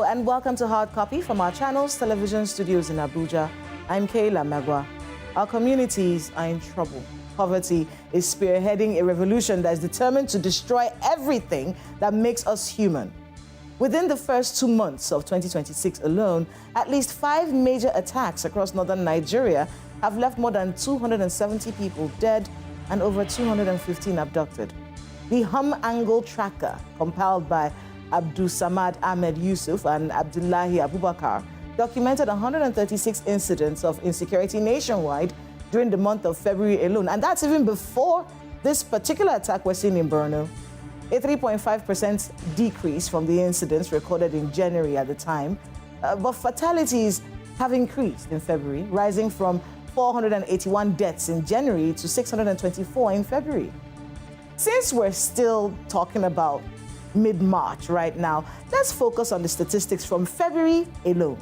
and welcome to Hard Copy from our channel's television studios in Abuja. I'm Kayla Magwa. Our communities are in trouble. Poverty is spearheading a revolution that is determined to destroy everything that makes us human. Within the first 2 months of 2026 alone, at least 5 major attacks across northern Nigeria have left more than 270 people dead and over 215 abducted. The Hum Angle Tracker, compiled by Abdul Samad Ahmed Yusuf and Abdullahi Abubakar, documented 136 incidents of insecurity nationwide during the month of February alone. And that's even before this particular attack we're seeing in Borno. A 3.5% decrease from the incidents recorded in January at the time. But fatalities have increased in February, rising from 481 deaths in January to 624 in February. Since we're still talking about mid-March right now, let's focus on the statistics from February alone.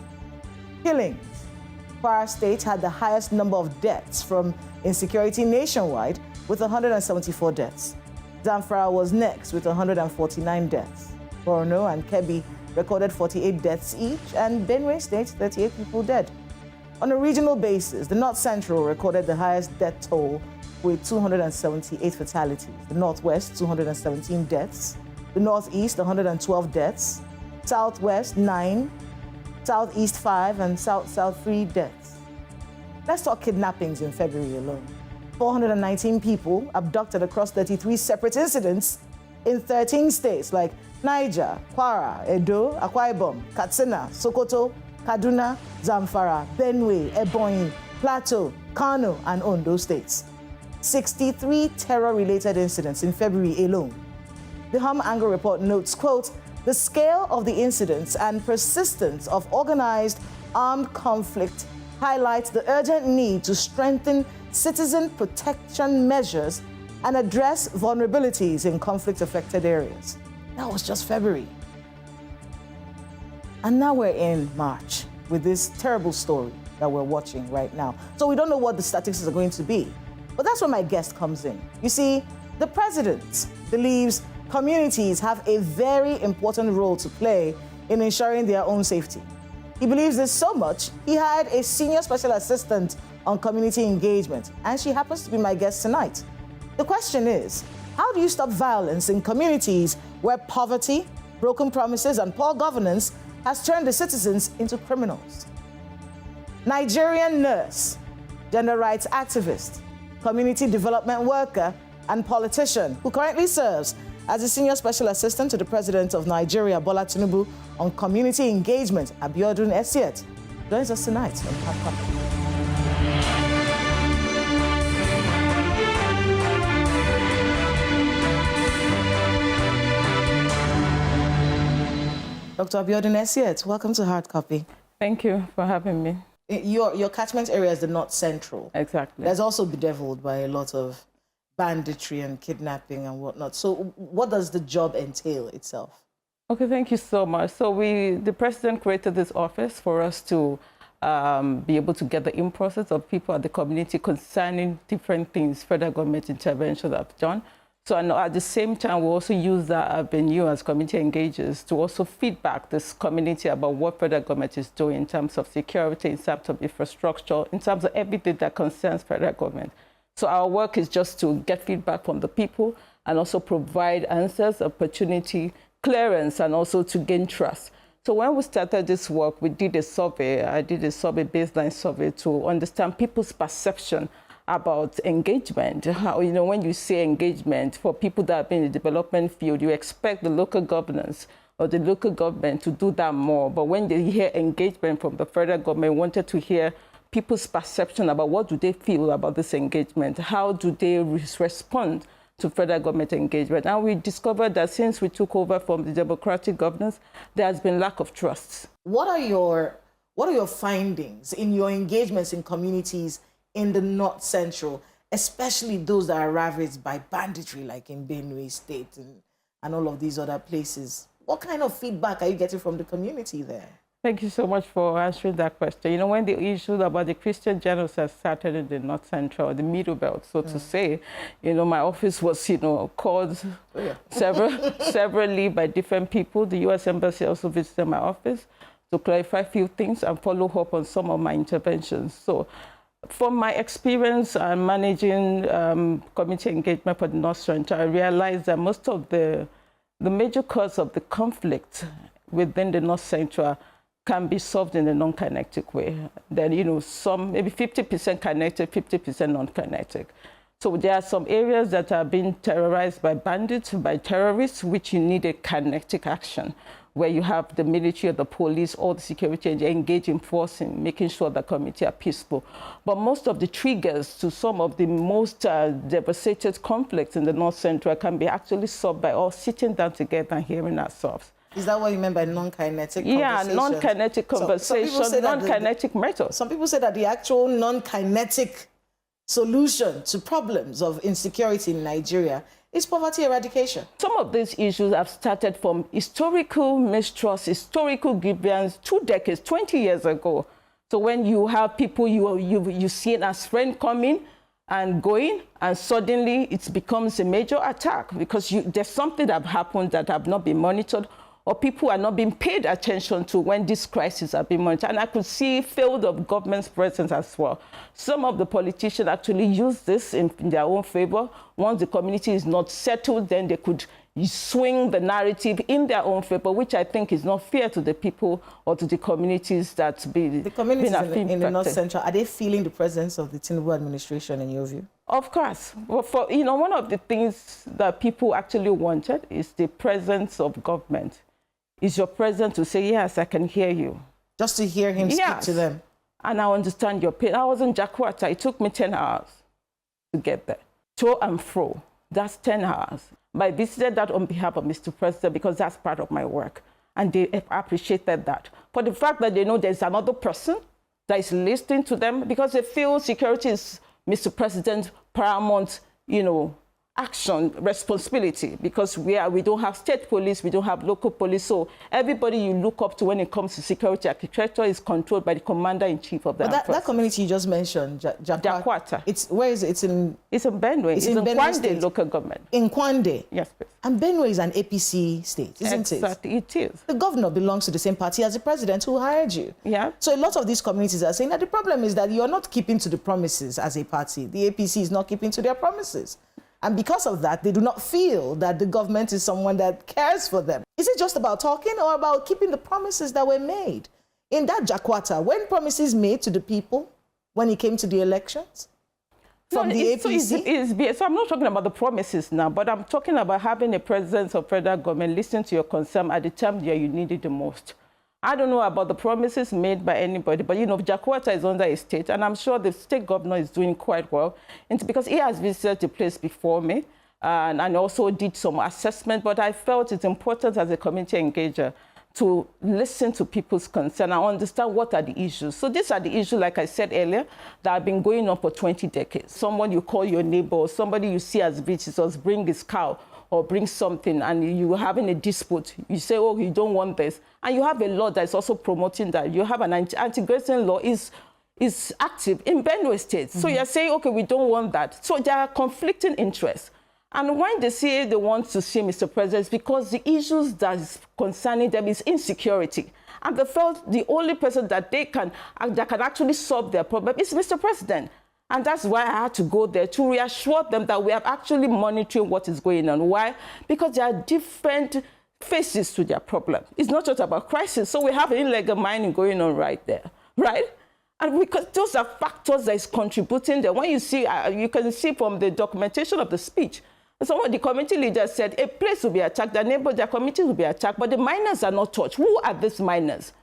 Killings. Kwara State had the highest number of deaths from insecurity nationwide with 174 deaths. Zamfara was next with 149 deaths. Borno and Kebbi recorded 48 deaths each, and Benue State 38 people dead. On a regional basis, the North Central recorded the highest death toll with 278 fatalities. The Northwest, 217 deaths. The Northeast, 112 deaths. Southwest, 9. Southeast, 5, and South 3 deaths. Let's talk kidnappings in February alone. 419 people abducted across 33 separate incidents in 13 states like Niger, Kwara, Edo, Akwa Ibom, Katsina, Sokoto, Kaduna, Zamfara, Benue, Ebonyi, Plateau, Kano, and Ondo states. 63 terror-related incidents in February alone. The Hum Angle report notes, quote, "The scale of the incidents and persistence of organized armed conflict highlights the urgent need to strengthen citizen protection measures and address vulnerabilities in conflict-affected areas." That was just February. And now we're in March with this terrible story that we're watching right now. So we don't know what the statistics are going to be. But that's where my guest comes in. You see, the president believes communities have a very important role to play in ensuring their own safety. He believes this so much, he hired a senior special assistant on community engagement, and she happens to be my guest tonight. The question is, how do you stop violence in communities where poverty, broken promises, and poor governance has turned the citizens into criminals? Nigerian nurse, gender rights activist, community development worker, and politician who currently serves as a senior special assistant to the president of Nigeria, Bola Tinubu, on community engagement, Abiodun Esiet, joins us tonight on Hard Copy. Dr. Abiodun Esiet, welcome to Hard Copy. Thank you for having me. Your catchment area is the North Central. Exactly. There's also bedeviled by a lot of banditry and kidnapping and whatnot. So what does the job entail itself? Okay, thank you so much. So the president created this office for us to be able to get the in-process of people at the community concerning different things federal government intervention have done. So and at the same time, we also use that avenue as community engagers to also feedback this community about what federal government is doing in terms of security, in terms of infrastructure, in terms of everything that concerns federal government. So our work is just to get feedback from the people and also provide answers, opportunity, clearance, and also to gain trust. So when we started this work, we did a survey. I did a survey, baseline survey, to understand people's perception about engagement. How, when you say engagement, for people that have been in the development field, you expect the local governance or the local government to do that more. But when they hear engagement from the federal government, wanted to hear people's perception about what do they feel about this engagement, how do they respond to federal government engagement. And we discovered that since we took over from the democratic governance, there has been lack of trust. What are your findings in your engagements in communities in the North Central, especially those that are ravaged by banditry, like in Benue State and all of these other places? What kind of feedback are you getting from the community there? Thank you so much for answering that question. You know, when the issue about the Christian genocide started in the North Central, the Middle Belt, so to say, you know, my office was, you know, called severally by different people. The U.S. Embassy also visited my office to clarify a few things and follow up on some of my interventions. So from my experience managing community engagement for the North Central, I realized that most of the major cause of the conflict within the North Central can be solved in a non-kinetic way. Then, you know, some, maybe 50% kinetic, 50% non-kinetic. So there are some areas that are being terrorized by bandits, by terrorists, which you need a kinetic action, where you have the military or the police or the security engage in force in making sure the community are peaceful. But most of the triggers to some of the most devastated conflicts in the North Central can be actually solved by all sitting down together and hearing ourselves. Is that what you meant by non-kinetic Yeah, non-kinetic conversation, non-kinetic method. Some people say that the actual non-kinetic solution to problems of insecurity in Nigeria is poverty eradication. Some of these issues have started from historical mistrust, historical grievance 2 decades, 20 years ago. So when you have people you see it as friends coming and going, and suddenly it becomes a major attack because there's something that happened that have not been monitored, or people are not being paid attention to when this crisis are being monitored. And I could see failed of government's presence as well. Some of the politicians actually use this in their own favor. Once the community is not settled, then they could swing the narrative in their own favor, which I think is not fair to the people or to the communities that the communities in the North Central, are they feeling the presence of the Tinubu administration in your view? Of course. Well, you know, one of the things that people actually wanted is the presence of government. Is your president to say, yes, I can hear you. Just to hear him speak to them. And I understand your pain. I was in Jakarta. It took me 10 hours to get there. To and fro. That's 10 hours. But I visited that on behalf of Mr. President because that's part of my work. And they appreciated that. For the fact that they know there's another person that is listening to them because they feel security is Mr. President's paramount, you know, action, responsibility, because we don't have state police, we don't have local police. So everybody you look up to when it comes to security architecture is controlled by the commander-in-chief of that. That community you just mentioned, Jakarta. Where is it? It's in Benue. It's in Kwande local government. In Kwande? Yes, please. And Benue is an APC state, isn't it? Exactly, it is. The governor belongs to the same party as the president who hired you. Yeah. So a lot of these communities are saying that the problem is that you're not keeping to the promises as a party. The APC is not keeping to their promises. And because of that, they do not feel that the government is someone that cares for them. Is it just about talking or about keeping the promises that were made? In that Jakarta, when promises made to the people when it came to the elections from the APC? So I'm not talking about the promises now, but I'm talking about having a presence of federal government listen to your concern at the time where you need it the most. I don't know about the promises made by anybody, but, you know, Jakarta is under a state, and I'm sure the state governor is doing quite well. It's because he has visited the place before me and also did some assessment, but I felt it's important as a community engager to listen to people's concern and understand what are the issues. So these are the issues, like I said earlier, that have been going on for 20 decades. Someone you call your neighbor, or somebody you see as visitors, bring his cow, or bring something, and you're having a dispute. You say, oh, you don't want this. And you have a law that is also promoting that. You have an anti-grazing law is active in Benue State. So you're saying, okay, we don't want that. So there are conflicting interests. And when they say they want to see Mr. President, it's because the issues that is concerning them is insecurity. And they felt the only person that can actually solve their problem is Mr. President. And that's why I had to go there to reassure them that we are actually monitoring what is going on. Why? Because there are different faces to their problem. It's not just about crisis. So we have illegal mining going on right there, right? And because those are factors that is contributing there. When you see, you can see from the documentation of the speech, some of the community leaders said a place will be attacked, their neighbors, their communities will be attacked, but the miners are not touched. Who are these miners?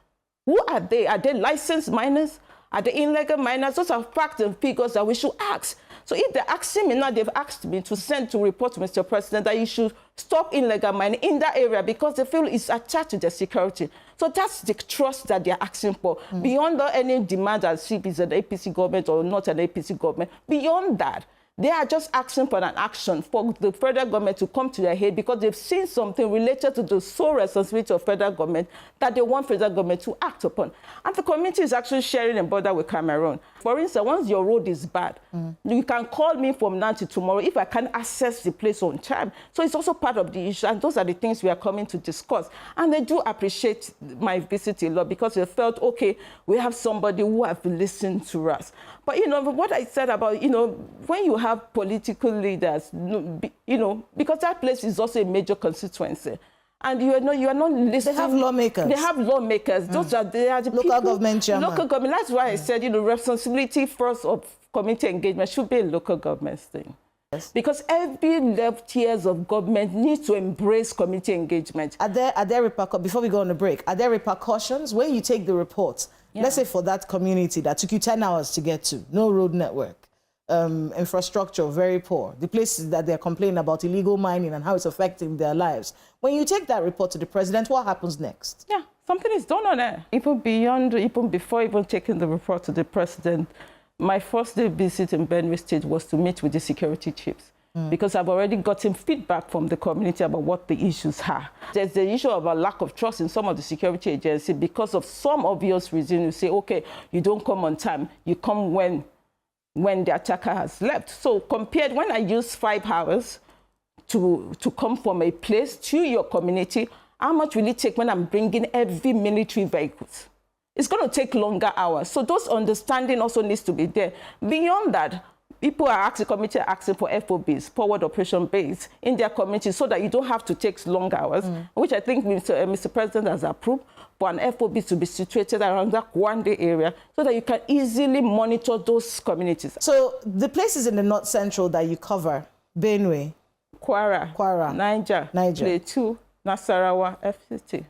Who are they? Are they licensed miners? Are they illegal miners? Those are facts and figures that we should ask. So if they're asking me now, they've asked me to send to report to Mr. President that you should stop illegal mining in that area because they feel it's attached to their security. So that's the trust that they're asking for. Beyond any demand as if it's an APC government or not an APC government, beyond that, They are just asking for an action for the federal government to come to their aid because they've seen something related to the sole responsibility of federal government that they want federal government to act upon. And the community is actually sharing a border with Cameroon. For instance, once your road is bad, you can call me from now to tomorrow if I can access the place on time. So it's also part of the issue, and those are the things we are coming to discuss. And they do appreciate my visit a lot because they felt, okay, we have somebody who have listened to us. But, you know, what I said about, you know, when you have political leaders, you know, because that place is also a major constituency. And you are not listening. They have lawmakers. They have lawmakers. They are the local people, government chairman. Local government. That's why I said, you know, responsibility first of community engagement should be a local government thing. Yes. Because every left tiers of government needs to embrace community engagement. Are there repercussions, before we go on a break, are there repercussions when you take the report? Yeah. Let's say for that community that took you 10 hours to get to, no road network, infrastructure very poor, the places that they're complaining about illegal mining and how it's affecting their lives. When you take that report to the president, what happens next? Yeah, something is done on it. Even before taking the report to the president, my first day visit in Benue State was to meet with the security chiefs. Because I've already gotten feedback from the community about what the issues are. There's the issue of a lack of trust in some of the security agencies because of some obvious reason. You say, okay, you don't come on time, you come when the attacker has left. So compared, when I use 5 hours to come from a place to your community, how much will it take when I'm bringing every military vehicles? It's going to take longer hours. So those understanding also needs to be there. Beyond that, people are asking, committee are asking for FOBs, forward operation base, in their community so that you don't have to take long hours, which I think Mr. President has approved, for an FOB to be situated around that one-day area so that you can easily monitor those communities. So the places in the North Central that you cover, Benue, Kwara, Niger, Plateau, Nasarawa, FCT.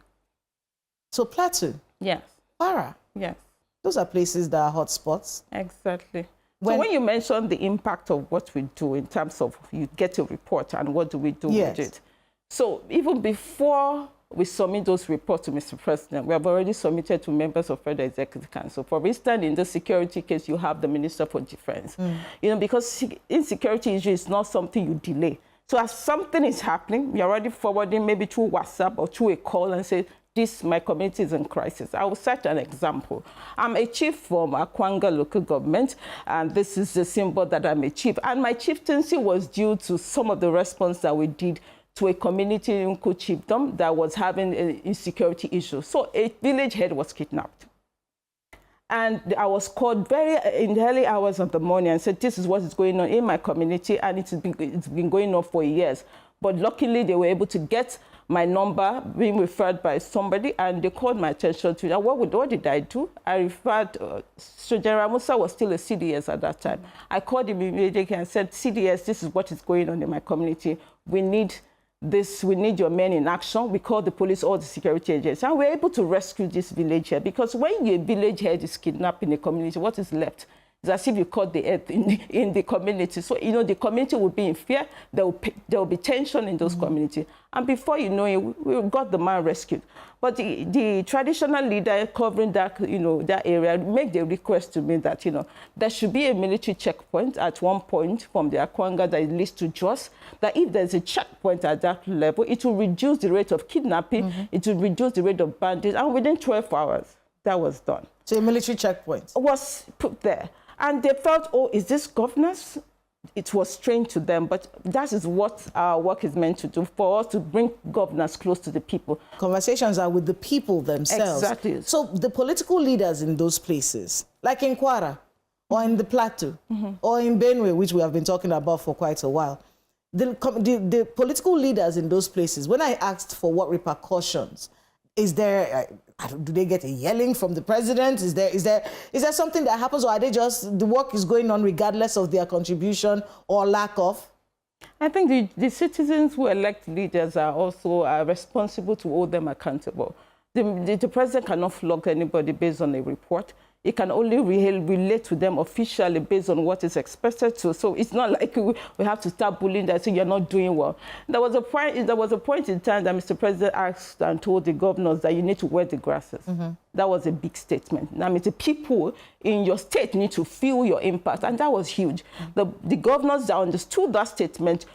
So Plateau? Yes. Kwara? Yes. Those are places that are hotspots. Exactly. So when you mention the impact of what we do in terms of you get a report and what do we do with it. So even before we submit those reports to Mr. President, we have already submitted to members of Federal Executive Council. For instance, in the security case, you have the Minister for Defense. You know, because insecurity issue is not something you delay. So as something is happening, you're already forwarding maybe through WhatsApp or through a call and say, my community is in crisis. I will cite an example. I'm a chief from Akwanga local government, and this is the symbol that I'm a chief. And my chieftaincy was due to some of the response that we did to a community in chiefdom that was having an insecurity issue. So a village head was kidnapped. And I was called in the early hours of the morning and said, this is what is going on in my community, and it's been going on for years. But luckily, they were able to get my number being referred by somebody, and they called my attention to it. And what did I do? I referred, so General Musa was still a CDS at that time. I called him immediately and said, CDS, this is what is going on in my community. We need this, we need your men in action. We called the police, all the security agents, and we were able to rescue this village head, because when your village head is kidnapped in a community, what is left? It's as if you caught the earth in the community. So, you know, the community will be in fear. There will be tension in those communities. And before you know it, we got the man rescued. But the traditional leader covering that, you know, that area make the request to me that, you know, there should be a military checkpoint at one point from the Akwanga that leads to Jos, that if there's a checkpoint at that level, it will reduce the rate of kidnapping, it will reduce the rate of bandits, and within 12 hours, that was done. So a military checkpoint was put there. And they felt, oh, is this governance? It was strange to them, but that is what our work is meant to do, for us to bring governance close to the people. Conversations are with the people themselves. Exactly. So the political leaders in those places, like in Kwara, or in the Plateau, or in Benue, which we have been talking about for quite a while, the political leaders in those places, when I asked for what repercussions, is there, do they get a yelling from the president? Is there something that happens, or are they just, the work is going on regardless of their contribution or lack of? I think the citizens who elect leaders are also responsible to hold them accountable. The president cannot flog anybody based on a report. it can only relate to them officially based on what is expected to. So it's not like we have to start bullying that, so you're not doing well. There was a point in time that Mr. President asked and told the governors that you need to wear the grasses. That was a big statement. That means the people in your state need to feel your impact, and that was huge. The governors that understood that statement,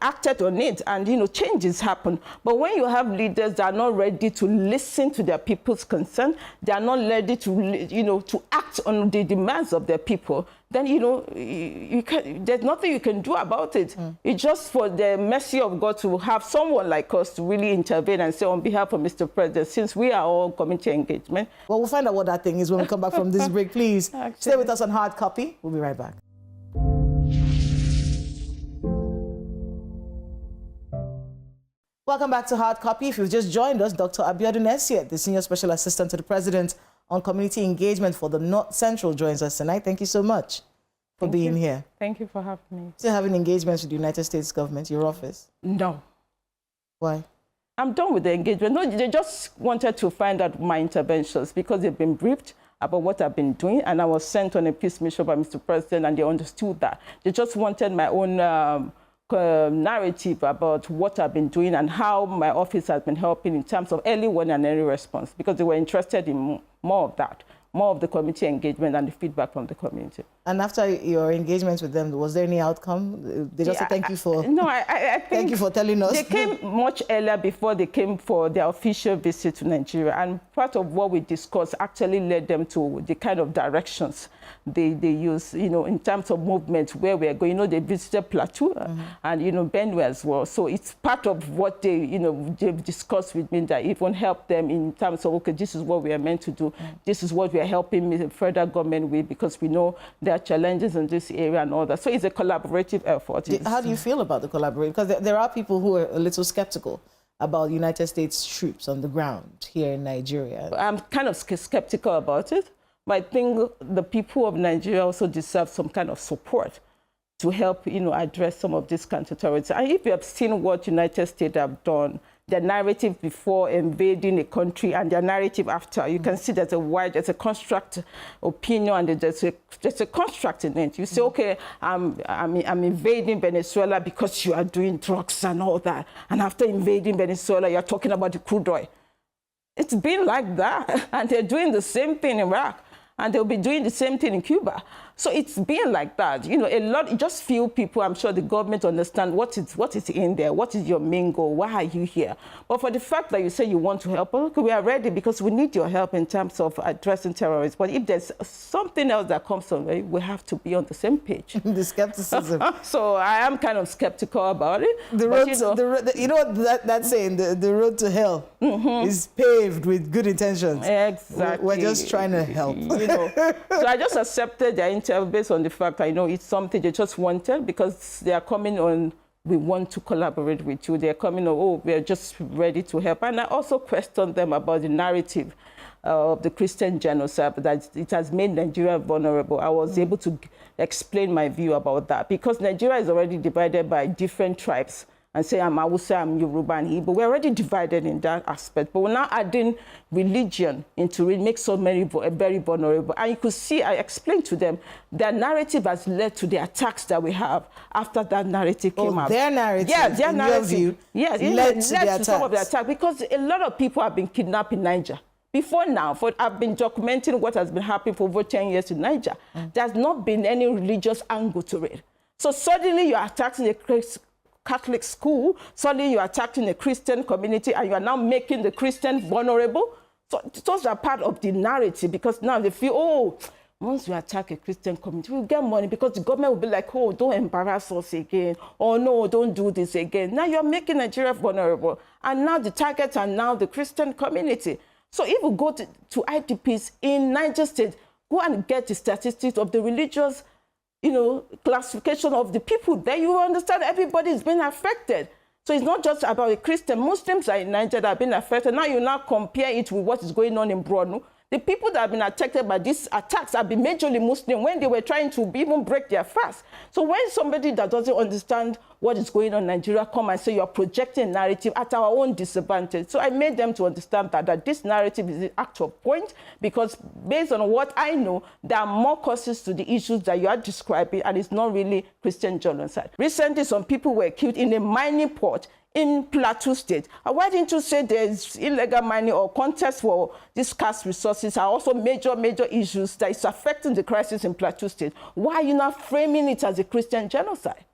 acted on it, and, changes happen. But when you have leaders that are not ready to listen to their people's concern, they are not ready to, to act on the demands of their people, then, there's nothing you can do about it. It's just for the mercy of God to have someone like us to really intervene and say, on behalf of Mr. President, since we are all community engagement. Well, we'll find out what that thing is when we come back from this break. Please stay with us on Hard Copy. We'll be right back. Welcome back to Hard Copy. If you've just joined us, Dr. Abiodun Esiet, the Senior Special Assistant to the President on Community Engagement for the North Central, joins us tonight. Thank you so much for being here. Thank you for having me. Still having engagements with the United States government, your office? No. Why? I'm done with the engagement. No, they just wanted to find out my interventions because they've been briefed about what I've been doing, and I was sent on a peace mission by Mr. President, and they understood that. They just wanted my own narrative about what I've been doing and how my office has been helping in terms of early warning and early response, because they were interested in more of that, more of the community engagement and the feedback from the community. And after your engagement with them, was there any outcome? They just said thank you for... No, I think thank you for telling us. They came much earlier before they came for their official visit to Nigeria. And part of what we discussed actually led them to the kind of directions they use, in terms of movement, where we're going. They visited Plateau and, Benue as well. So it's part of what they, they've discussed with me that it won't help them in terms of, okay, this is what we are meant to do. This is what we are helping the federal government with, because we know there are challenges in this area and all that. So it's a collaborative effort. How do you feel about the collaboration? Because there are people who are a little skeptical about United States troops on the ground here in Nigeria. I'm kind of skeptical about it. But I think the people of Nigeria also deserve some kind of support to help, address some of these counter-terrorism. And if you have seen what United States have done, their narrative before invading a country and their narrative after, you can see there's a construct opinion, and there's a construct in it. You say, okay, I'm invading Venezuela because you are doing drugs and all that. And after invading Venezuela, you're talking about the crude oil. It's been like that. And they're doing the same thing in Iraq. And they'll be doing the same thing in Cuba. So it's been like that. Just few people, I'm sure the government understand what is in there, what is your main goal, why are you here? But for the fact that you say you want to help, okay, we are ready because we need your help in terms of addressing terrorism. But if there's something else that comes on, we have to be on the same page. The skepticism. So I am kind of skeptical about it. That saying, the road to hell is paved with good intentions. Exactly. We're just trying to help. So I just accepted their interview based on the fact I know it's something they just wanted, because they are coming on, we want to collaborate with you. They're coming on, oh, we're just ready to help. And I also questioned them about the narrative of the Christian genocide, that it has made Nigeria vulnerable. I was able to explain my view about that, because Nigeria is already divided by different tribes. And say, I'm Hausa, I'm Yoruba, and Igbo. We're already divided in that aspect. But we're now adding religion into it, makes so many very vulnerable. And you could see, I explained to them, their narrative has led to the attacks that we have after that narrative came out. Their narrative, their narrative, view, led to some of the attacks. Because a lot of people have been kidnapped in Niger. Before now, I've been documenting what has been happening for over 10 years in Niger. There's not been any religious angle to it. So suddenly you're attacking the Catholic school, suddenly you're attacking the Christian community, and you are now making the Christian vulnerable. So those are part of the narrative, because now they feel, oh, once you attack a Christian community, we'll get money, because the government will be like, oh, don't embarrass us again, or no, don't do this again. Now you're making Nigeria vulnerable, and now the targets are now the Christian community. So if we go to IDPs in Niger State, go and get the statistics of the religious classification of the people there, you understand everybody is being affected. So it's not just about the Christian. Muslims are in Nigeria that have been affected. Now you compare it with what is going on in Borno. The people that have been affected by these attacks have been majorly Muslim when they were trying to even break their fast. So when somebody that doesn't understand what is going on in Nigeria come and say you're projecting a narrative at our own disadvantage. So I made them to understand that this narrative is the actual point, because based on what I know, there are more causes to the issues that you are describing, and it's not really Christian genocide. Recently, some people were killed in a mining port in Plateau State. Why didn't you say there's illegal mining or contest for these scarce resources are also major issues that is affecting the crisis in Plateau State? Why are you not framing it as a Christian genocide?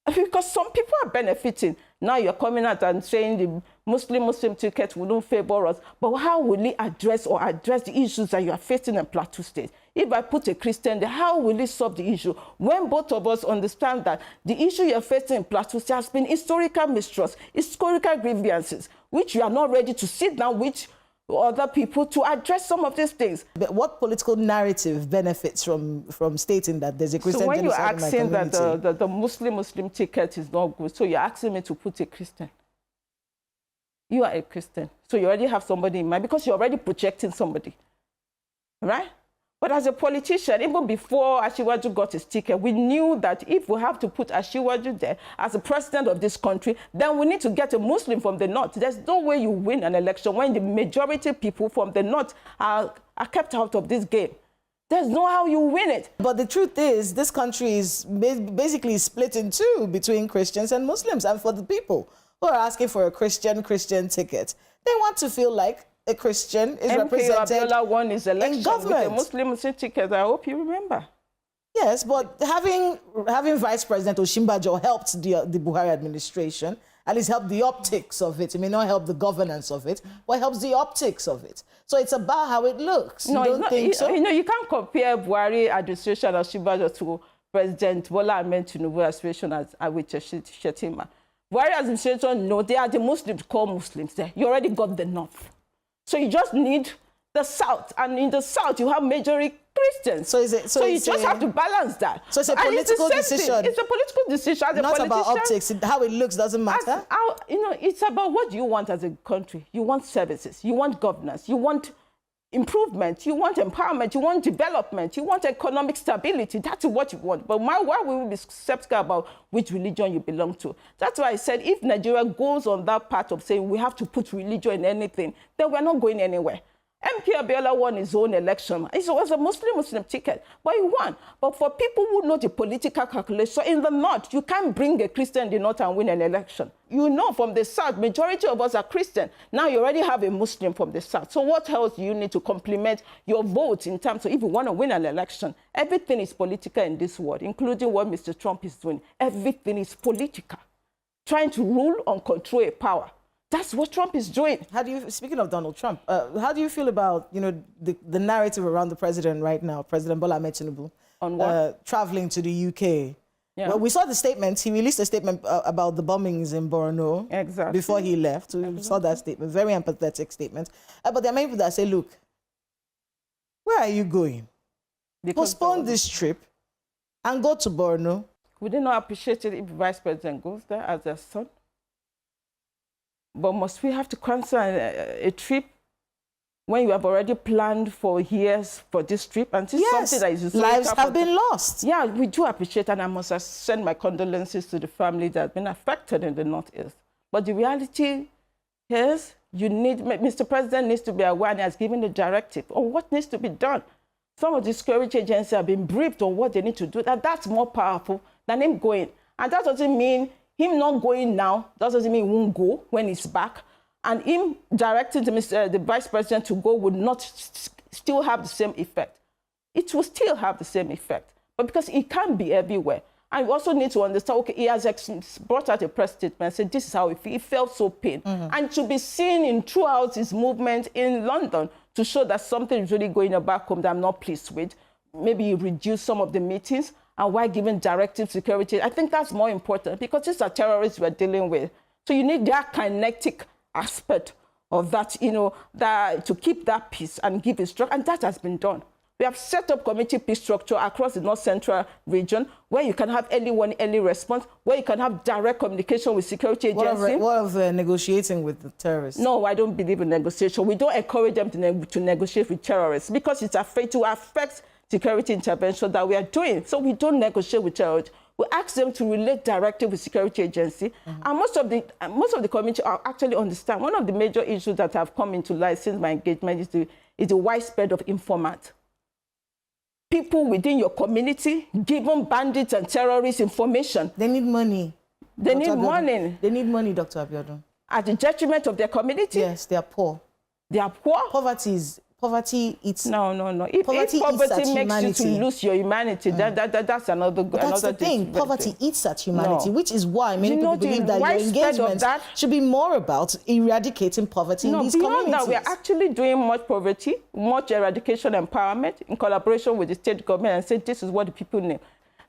Because some people are benefiting. Now you're coming out and saying the Muslim ticket wouldn't favor us. But how will it address the issues that you are facing in Plateau State? If I put a Christian there, how will it solve the issue? When both of us understand that the issue you're facing in Plateau State has been historical mistrust, historical grievances, which you are not ready to sit down with other people to address some of these things. But what political narrative benefits from stating that there's a Christian genocide in my community? So when you're asking that the Muslim ticket is not good, so you're asking me to put a Christian. You are a Christian, so you already have somebody in mind because you're already projecting somebody, right? But as a politician, even before Asiwaju got his ticket, we knew that if we have to put Asiwaju there as the president of this country, then we need to get a Muslim from the north. There's no way you win an election when the majority of people from the north are kept out of this game. There's no how you win it. But the truth is, this country is basically split in two between Christians and Muslims. And for the people who are asking for a Christian ticket, they want to feel like a Christian is represented Abiola won his election in government. With a Muslim ticket. I hope you remember. Yes, but having Vice President Osinbajo helped the Buhari administration, at least helped the optics of it. It may not help the governance of it, but it helps the optics of it. So it's about how it looks. No, you don't think so? You know, you can't compare Buhari administration of Osinbajo to President Bola Ahmed Tinubu administration with Shetima. Buhari administration, no, they are the Muslims, call Muslims there. You already got the north. So you just need the south, and in the south you have majority Christians. So you just have to balance that. So it's a political decision. It's a political decision. As not about optics. How it looks doesn't matter. It's about what you want as a country. You want services. You want governance. You want improvement. You want empowerment. You want development. You want economic stability. That's what you want. But why will we be skeptical about which religion you belong to? That's why I said if Nigeria goes on that path of saying we have to put religion in anything, then we're not going anywhere. MP Abiola won his own election. It was a Muslim ticket, but he won. But for people who know the political calculation, so in the north, you can't bring a Christian in the north and win an election. You know from the south, majority of us are Christian. Now you already have a Muslim from the south. So what else do you need to complement your vote in terms of if you want to win an election? Everything is political in this world, including what Mr. Trump is doing. Everything is political. Trying to rule and control a power. That's what Trump is doing. Speaking of Donald Trump, how do you feel about the narrative around the president right now, President Bola Ahmed Tinubu, on what? Traveling to the UK? Yeah. Well, we saw the statement. He released a statement about the bombings in Borno before he left. So we saw that statement, very empathetic statement. But there are many people that say, look, where are you going? Postpone this trip and go to Borno. Would they not appreciate it if the vice president goes there as their son? But must we have to cancel a trip when you have already planned for years for this trip? And this is something that is lives have been lost. Yeah, we do appreciate, and I must send my condolences to the family that have been affected in the Northeast. But the reality is, Mr. President needs to be aware and has given the directive on what needs to be done. Some of the security agencies have been briefed on what they need to do. That's more powerful than him going. And that doesn't mean him not going now, that doesn't mean he won't go when he's back. And him directing the vice president to go would not still have the same effect. It will still have the same effect. But because he can't be everywhere. And we also need to understand, okay, he has brought out a press statement and said, this is how he felt so pain. And to be seen throughout his movement in London to show that something is really going on back home that I'm not pleased with. Maybe he reduced some of the meetings. And why giving directive security? I think that's more important because these are terrorists we're dealing with. So you need that kinetic aspect of that, that to keep that peace and give instruction. And that has been done. We have set up community peace structure across the North Central region where you can have early warning, early response, where you can have direct communication with security agencies. What of negotiating with the terrorists? No, I don't believe in negotiation. We don't encourage them to negotiate with terrorists because it's afraid to affect security intervention that we are doing. So we don't negotiate with terrorists. We ask them to relate directly with security agency. And most of the community actually understand. One of the major issues that have come into light since my engagement is the widespread of informants. People within your community giving bandits and terrorists information. They need money. They need money. They need money, Dr. Abiodun. At the detriment of their community? Yes, they are poor. They are poor? Poverty eats. No. If poverty makes humanity. you to lose your humanity, that's another. But that's the thing. Poverty eats at humanity, which is why many people believe that your engagement should be more about eradicating poverty in these communities. Beyond that, we are actually doing much poverty, much eradication empowerment in collaboration with the state government and say this is what the people need.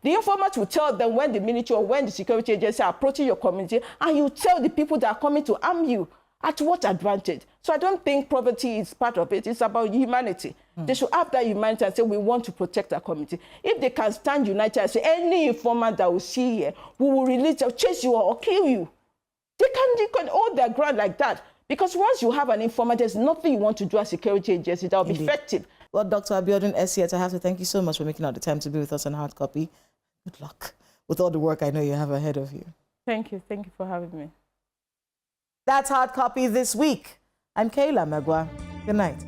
The informants will tell them when the military or when the security agency are approaching your community, and you tell the people that are coming to harm you. At what advantage? So I don't think poverty is part of it. It's about humanity. They should have that humanity and say, we want to protect our community. If they can stand united and say, any informant that we see here, we will release or chase you or kill you. They can hold their ground like that. Because once you have an informant, there's nothing you want to do as security agency that will be effective. Well, Dr. Abiodun Esiet, I have to thank you so much for making out the time to be with us on Hard Copy. Good luck with all the work I know you have ahead of you. Thank you. Thank you for having me. That's Hard Copy this week. I'm Kayla Magwa. Good night.